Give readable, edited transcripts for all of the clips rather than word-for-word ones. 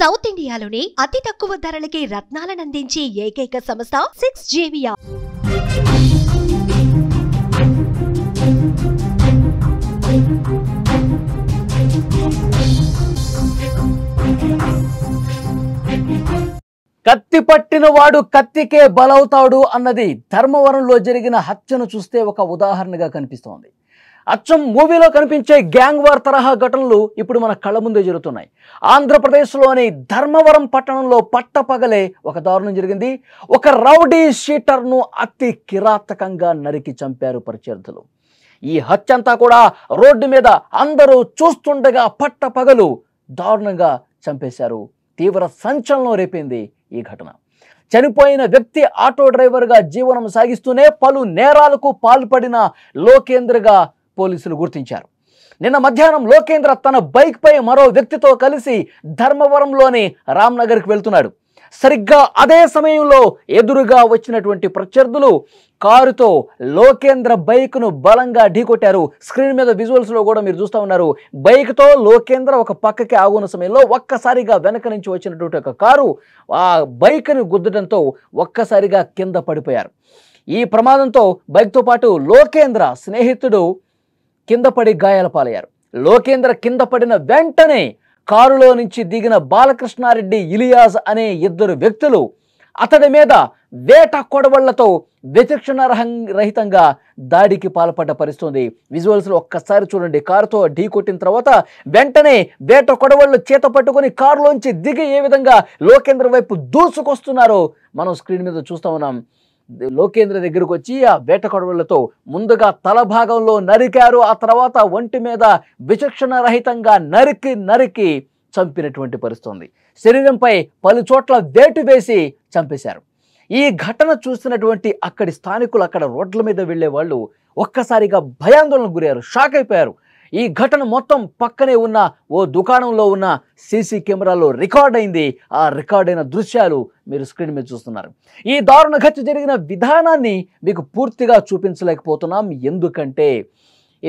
South ఇండియాలోనే అతి తక్కువ ధరలకి రత్నాలను అందించే ఏకైక సంస్థ 6JVR. కత్తి పట్టిన వాడు కత్తికే బలవుతాడు అన్నది ధర్మవరంలో జరిగిన హత్యను చూస్తే ఒక ఉదాహరణగా కనిపిస్తోంది. అచ్చం మూవీలో కనిపించే గ్యాంగ్ వార్ తరహా ఘటనలు ఇప్పుడు మన కళ్ళ ముందే జరుగుతున్నాయి. ఆంధ్రప్రదేశ్లోని ధర్మవరం పట్టణంలో పట్టపగలే ఒక దారుణం జరిగింది. ఒక రౌడీ షీటర్ను అతి కిరాతకంగా నరికి చంపారు ప్రత్యర్థులు. ఈ హత్య అంతా కూడా రోడ్డు మీద అందరూ చూస్తుండగా పట్టపగలు దారుణంగా చంపేశారు. తీవ్ర సంచలనం రేపింది ఈ ఘటన. చనిపోయిన వ్యక్తి ఆటో డ్రైవర్గా జీవనం సాగిస్తూనే పలు నేరాలకు పాల్పడిన లోకేంద్రగా పోలీసులు గుర్తించారు. నిన్న మధ్యాహ్నం లోకేంద్ర తన బైక్ పై మరో వ్యక్తితో కలిసి ధర్మవరంలోని రామ్నగర్కి వెళ్తున్నాడు. సరిగ్గా అదే సమయంలో ఎదురుగా వచ్చినటువంటి ప్రత్యర్థులు కారుతో లోకేంద్ర బైక్ను బలంగా ఢీకొట్టారు. స్క్రీన్ మీద విజువల్స్లో కూడా మీరు చూస్తూ ఉన్నారు. బైక్తో లోకేంద్ర ఒక పక్కకి ఆగున్న సమయంలో ఒక్కసారిగా వెనక నుంచి వచ్చినటువంటి ఒక కారు ఆ బైక్ను గుద్దడంతో ఒక్కసారిగా కింద పడిపోయారు. ఈ ప్రమాదంతో బైక్తో పాటు లోకేంద్ర స్నేహితుడు కింద పడి గాయాల పాలయ్యారు. లోకేంద్ర కింద పడిన వెంటనే కారులో నుంచి దిగిన బాలకృష్ణారెడ్డి, ఇలియాస్ అనే ఇద్దరు వ్యక్తులు అతడి మీద వేట కొడవళ్లతో విచక్షణ రహితంగా దాడికి పాల్పడ్డ పరిస్థితుంది. విజువల్స్లో ఒక్కసారి చూడండి. కారుతో ఢీ కొట్టిన తర్వాత వెంటనే వేట కొడవళ్ళు చేత పట్టుకుని కారులోంచి దిగి ఏ విధంగా లోకేంద్ర వైపు దూసుకొస్తున్నారో మనం స్క్రీన్ మీద చూస్తూ ఉన్నాం. లోకేంద్ర దగ్గరకు వచ్చి ఆ వేట కొడవళ్లతో ముందుగా తల భాగంలో నరికారు. ఆ తర్వాత ఒంటి మీద విచక్షణ రహితంగా నరికి చంపినటువంటి పరిస్థితుంది. శరీరంపై పలు చోట్ల వేటు వేసి చంపేశారు. ఈ ఘటన చూస్తున్నటువంటి అక్కడి స్థానికులు, అక్కడ రోడ్ల మీద వెళ్లే వాళ్ళు ఒక్కసారిగా భయాందోళనకు గురయ్యారు, షాక్ అయిపోయారు. ఈ ఘటన మొత్తం పక్కనే ఉన్న ఓ దుకాణంలో ఉన్న సీసీ కెమెరాలో రికార్డ్ అయింది. ఆ రికార్డ్ అయిన దృశ్యాలు మీరు స్క్రీన్ మీద చూస్తున్నారు. ఈ దారుణ హత్య జరిగిన విధానాన్ని మీకు పూర్తిగా చూపించలేకపోతున్నాం. ఎందుకంటే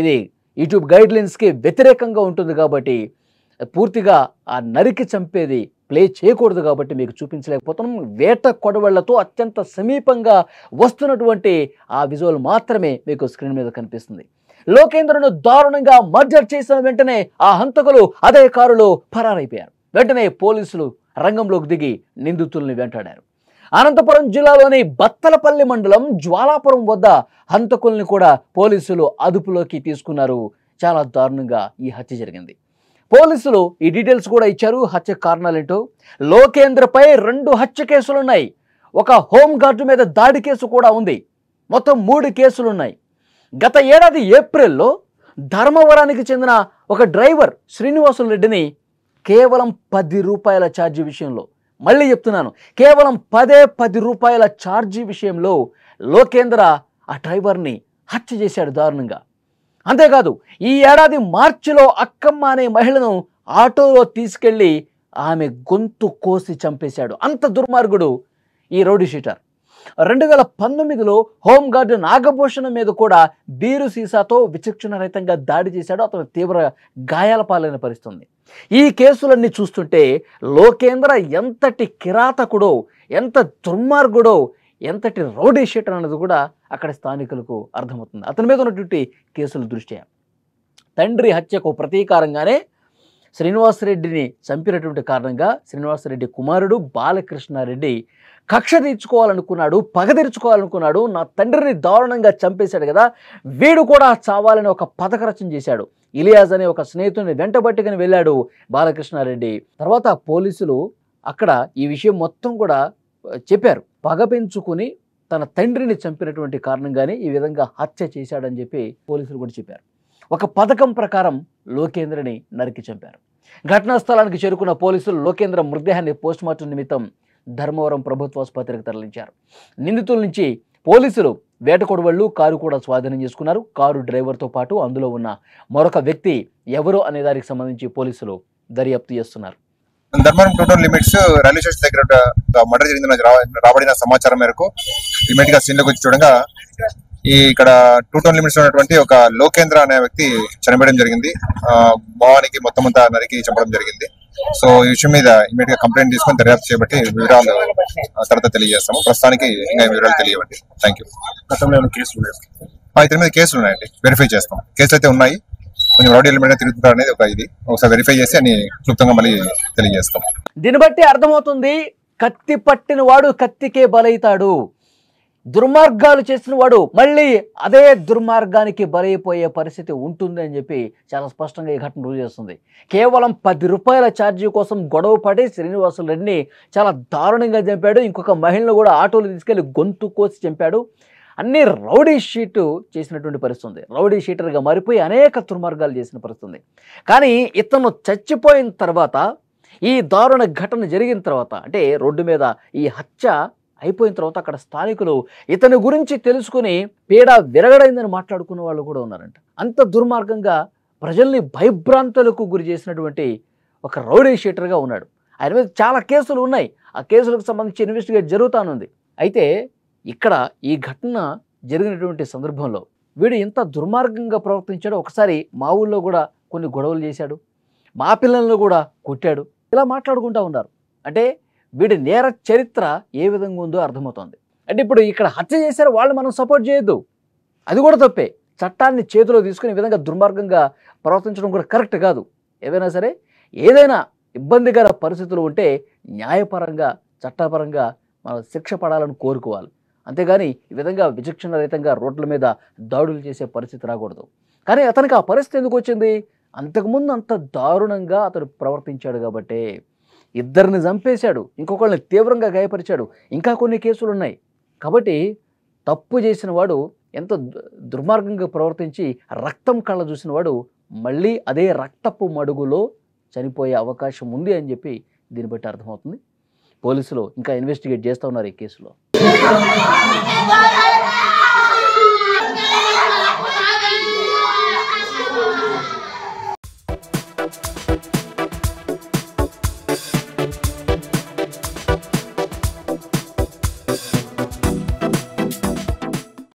ఇది యూట్యూబ్ గైడ్లైన్స్కి వ్యతిరేకంగా ఉంటుంది కాబట్టి పూర్తిగా ఆ నరికి చంపేది ప్లే చేయకూడదు కాబట్టి మీకు చూపించలేకపోతున్నాం. వేట కొడవళ్లతో అత్యంత సమీపంగా వస్తున్నటువంటి ఆ విజువల్ మాత్రమే మీకు స్క్రీన్ మీద కనిపిస్తుంది. లోకేంద్రను దారుణంగా మర్డర్ చేసిన వెంటనే ఆ హంతకులు అదే కారులో పరారైపోయారు. వెంటనే పోలీసులు రంగంలోకి దిగి నిందితుల్ని వెంటాడారు. అనంతపురం జిల్లాలోని బత్తలపల్లి మండలం జ్వాలాపురం వద్ద హంతకుల్ని కూడా పోలీసులు అదుపులోకి తీసుకున్నారు. చాలా దారుణంగా ఈ హత్య జరిగింది. పోలీసులు ఈ డీటెయిల్స్ కూడా ఇచ్చారు. హత్య కారణాలేంటో. లోకేంద్రపై 2 హత్య కేసులున్నాయి. ఒక హోంగార్డు మీద దాడి కేసు కూడా ఉంది. మొత్తం 3 కేసులున్నాయి. గత ఏడాది ఏప్రిల్లో ధర్మవరానికి చెందిన ఒక డ్రైవర్ శ్రీనివాసులు రెడ్డిని కేవలం 10 రూపాయల ఛార్జీ విషయంలో, మళ్ళీ చెప్తున్నాను, కేవలం 10 రూపాయల ఛార్జీ విషయంలో లోకేంద్ర ఆ డ్రైవర్ని హత్య చేశాడు దారుణంగా. అంతేకాదు ఈ ఏడాది మార్చిలో అక్కమ్మ అనే మహిళను ఆటోలో తీసుకెళ్లి ఆమె గొంతు కోసి చంపేశాడు. అంత దుర్మార్గుడు ఈ రౌడీ షీటర్. 2019లో హోంగార్డు నాగభూషణం మీద కూడా బీరు సీసాతో విచక్షణ రహితంగా దాడి చేశాడు. అతను తీవ్ర గాయాల పాలైన పరిస్థితుంది. ఈ కేసులన్నీ చూస్తుంటే లోకేంద్ర ఎంతటి కిరాతకుడో, ఎంత దుర్మార్గుడో, ఎంతటి రౌడీ షీటర్ అన్నది కూడా అక్కడ స్థానికులకు అర్థమవుతుంది. అతని మీద ఉన్నటువంటి కేసుల దృష్ట్యా తండ్రి హత్యకు ప్రతీకారంగానే శ్రీనివాసరెడ్డిని చంపినటువంటి కారణంగా శ్రీనివాసరెడ్డి కుమారుడు బాలకృష్ణారెడ్డి కక్ష తీర్చుకోవాలనుకున్నాడు, పగ తీర్చుకోవాలనుకున్నాడు. నా తండ్రిని దారుణంగా చంపేశాడు కదా, వీడు కూడా చావాలని ఒక పథక రచన చేశాడు. ఇలియాస్ అనే ఒక స్నేహితుడిని వెంటబట్టుకుని వెళ్ళాడు బాలకృష్ణారెడ్డి. తర్వాత పోలీసులు అక్కడ ఈ విషయం మొత్తం కూడా చెప్పారు. పగ పెంచుకుని తన తండ్రిని చంపినటువంటి కారణంగానే ఈ విధంగా హత్య చేశాడని చెప్పి పోలీసులు కూడా చెప్పారు. ఒక పథకం ప్రకారం లోకేంద్రని నరికి చంపారు. ఘటనా స్థలానికి చేరుకున్న పోలీసులు లోకేంద్ర మృతదేహాన్ని పోస్టుమార్టం నిమిత్తం ధర్మవరం ప్రభుత్వ ఆసుపత్రికి తరలించారు. నిందితుల నుంచి పోలీసులు వేట కొడవళ్లు, కారు కూడా స్వాధీనం చేసుకున్నారు. కారు డ్రైవర్తో పాటు అందులో ఉన్న మరొక వ్యక్తి ఎవరు అనే దానికి సంబంధించి పోలీసులు దర్యాప్తు చేస్తున్నారు. Dharmavaram total limits railway station దగ్గర మర్డర్ జరిగిందని రాబడిన సమాచారం మేరకు ఇమీడియట్ గా సీన్ లోకి వచ్చి చూడగా ఇక్కడ టూ టౌన్ లిమిట్స్ ఉన్నటువంటి ఒక లోకేంద్ర అనే వ్యక్తి చనిపోవడం జరిగింది. భావానికి మొత్తం అంతా నరికి చంపడం జరిగింది. సో ఈ విషయం మీద ఇమీడియట్ గా కంప్లైంట్ తీసుకొని దర్యాప్తు చేపట్టి వివరాలు తర్వాత తెలియజేస్తాము. ప్రస్తుతానికి ఇంకా వివరాలు తెలియవండి. Thank you. ఇతని మీద కేసులు ఉన్నాయండి, వెరిఫై చేస్తాం. కేసులు అయితే ఉన్నాయి, కొంచెం రౌడీ ఎలిమెంట్ తిరుగుతుంటారు అనేది ఒకసారి వెరిఫై చేసి అని క్లుప్తంగా మళ్ళీ తెలియజేస్తాం. దీన్ని బట్టి అర్థమవుతుంది, కత్తి పట్టిన వాడు కత్తికే బలైతాడు. దుర్మార్గాలు చేసిన వాడు మళ్ళీ అదే దుర్మార్గానికి బలైపోయే పరిస్థితి ఉంటుంది అని చెప్పి చాలా స్పష్టంగా ఈ ఘటన రుజువు చేస్తుంది. కేవలం 10 రూపాయల ఛార్జీ కోసం గొడవ పడి శ్రీనివాసులు రెడ్డిని చాలా దారుణంగా చంపాడు. ఇంకొక మహిళను కూడా ఆటోలు తీసుకెళ్లి గొంతు కోసి చంపాడు. అన్ని రౌడీ షీటు చేసినటువంటి పరిస్థితి ఉంది. రౌడీ షీటర్గా మారిపోయి అనేక దుర్మార్గాలు చేసిన పరిస్థితి ఉంది. కానీ ఇతను చచ్చిపోయిన తర్వాత, ఈ దారుణ ఘటన జరిగిన తర్వాత, అంటే రోడ్డు మీద ఈ హత్య అయిపోయిన తర్వాత అక్కడ స్థానికులు ఇతని గురించి తెలుసుకుని పీడ విరగడైందని మాట్లాడుకున్న వాళ్ళు కూడా ఉన్నారంట. అంత దుర్మార్గంగా ప్రజల్ని భయభ్రాంతులకు గురి చేసినటువంటి ఒక రౌడీ షీటర్గా ఉన్నాడు. ఆయన మీద చాలా కేసులు ఉన్నాయి. ఆ కేసులకు సంబంధించి ఇన్వెస్టిగేట్ జరుగుతానుంది. అయితే ఇక్కడ ఈ ఘటన జరిగినటువంటి సందర్భంలో వీడు ఎంత దుర్మార్గంగా ప్రవర్తించాడో ఒకసారి మా ఊళ్ళో కూడా కొన్ని గొడవలు చేశాడు, మా పిల్లలను కూడా కొట్టాడు, ఇలా మాట్లాడుకుంటూ ఉన్నారు. అంటే వీడి నేర చరిత్ర ఏ విధంగా ఉందో అర్థమవుతోంది. అంటే ఇప్పుడు ఇక్కడ హత్య చేశారు, వాళ్ళు మనం సపోర్ట్ చేయొద్దు, అది కూడా తప్పే. చట్టాన్ని చేతిలో తీసుకుని ఈ విధంగా దుర్మార్గంగా ప్రవర్తించడం కూడా కరెక్ట్ కాదు. ఏదైనా సరే, ఏదైనా ఇబ్బందికర పరిస్థితులు ఉంటే న్యాయపరంగా, చట్టపరంగా మనం శిక్ష పడాలని కోరుకోవాలి. అంతేగాని ఈ విధంగా విచక్షణ రహితంగా రోడ్ల మీద దాడులు చేసే పరిస్థితి రాకూడదు. కానీ అతనికి ఆ పరిస్థితి ఎందుకు వచ్చింది? అంతకుముందు అంత దారుణంగా అతడు ప్రవర్తించాడు కాబట్టే. ఇద్దరిని చంపేశాడు, ఇంకొకళ్ళని తీవ్రంగా గాయపరిచాడు, ఇంకా కొన్ని కేసులు ఉన్నాయి. కాబట్టి తప్పు చేసిన వాడు ఎంత దుర్మార్గంగా ప్రవర్తించి రక్తం కళ్ళ చూసిన వాడు మళ్ళీ అదే రక్తపు మడుగులో చనిపోయే అవకాశం ఉంది అని చెప్పి దీన్ని బట్టి అర్థమవుతుంది. పోలీసులు ఇంకా ఇన్వెస్టిగేట్ చేస్తూ ఉన్నారు ఈ కేసులో.